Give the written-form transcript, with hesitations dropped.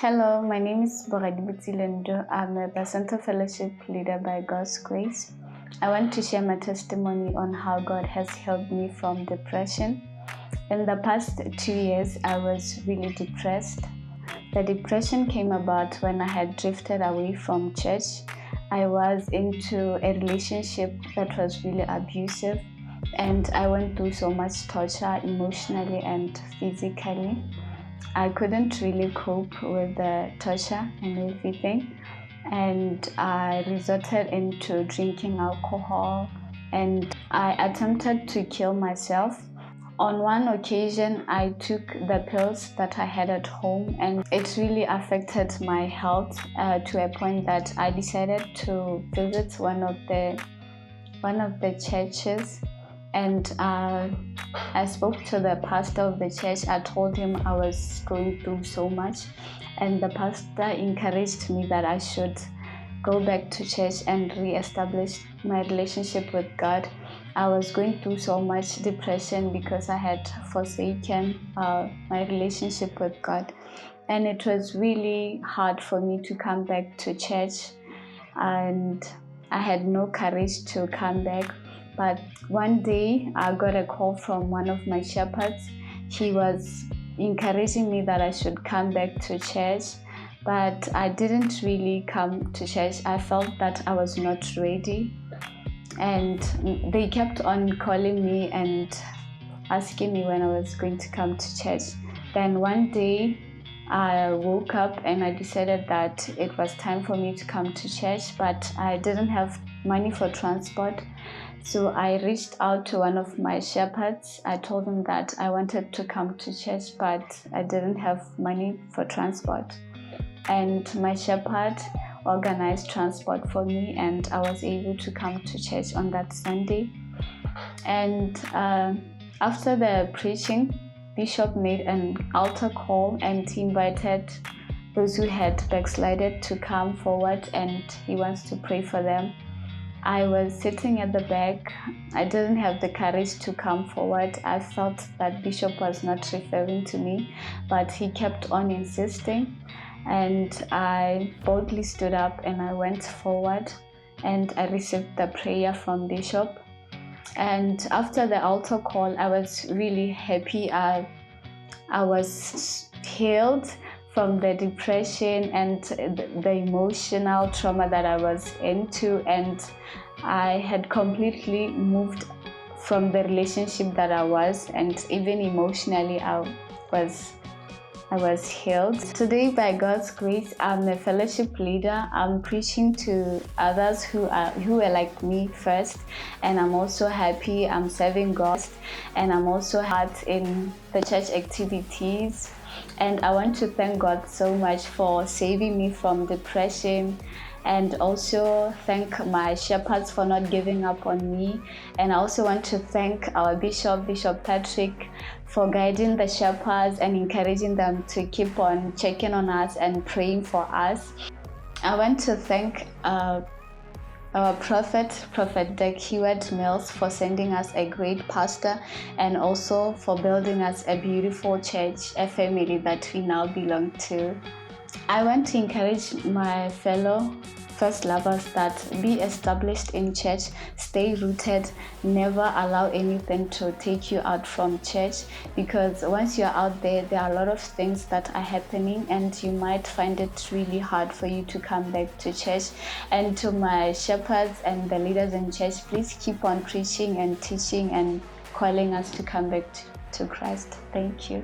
Hello, my name is Bogadi Testimony. I'm a Basanta Fellowship leader by God's grace. I want to share my testimony on how God has helped me from depression. In the past 2 years, I was really depressed. The depression came about when I had drifted away from church. I was into a relationship that was really abusive, and I went through so much torture emotionally and physically. I couldn't really cope with the torture and everything, and I resorted into drinking alcohol, and I attempted to kill myself. On one occasion, I took the pills that I had at home, and it really affected my health to a point that I decided to visit one of the churches, and I spoke to the pastor of the church. I told him I was going through so much, and the pastor encouraged me that I should go back to church and re-establish my relationship with God. I was going through so much depression because I had forsaken my relationship with God, and it was really hard for me to come back to church, and I had no courage to come back. But one day I got a call from one of my shepherds. He was encouraging me that I should come back to church, but I didn't really come to church. I felt that I was not ready, and they kept on calling me and asking me when I was going to come to church. Then one day I woke up and I decided that it was time for me to come to church, but I didn't have money for transport. So I reached out to one of my shepherds. I told him that I wanted to come to church, but I didn't have money for transport. And my shepherd organized transport for me, and I was able to come to church on that Sunday. And after the preaching, Bishop made an altar call, and he invited those who had backslided to come forward, and he wants to pray for them. I was sitting at the back. I didn't have the courage to come forward. I felt that Bishop was not referring to me, but he kept on insisting, and I boldly stood up and I went forward, and I received the prayer from Bishop. And after the altar call, I was really happy. I was healed from the depression and the emotional trauma that I was into, and I had completely moved from the relationship that I was, and even emotionally I was healed. Today, by God's grace, I'm a fellowship leader. I'm preaching to others who are like me first, and I'm also happy. I'm serving God, and I'm also hard in the church activities. And I want to thank God so much for saving me from depression, and also thank my shepherds for not giving up on me. And I also want to thank our Bishop Patrick, for guiding the shepherds and encouraging them to keep on checking on us and praying for us. I want to thank our Prophet Doug Heward Mills, for sending us a great pastor, and also for building us a beautiful church, a family that we now belong to. I want to encourage my fellow first lovers that be established in church, stay rooted, never allow anything to take you out from church, because once you're out there, there are a lot of things that are happening, and you might find it really hard for you to come back to church. And to my shepherds and the leaders in church, please keep on preaching and teaching and calling us to come back to Christ. Thank you.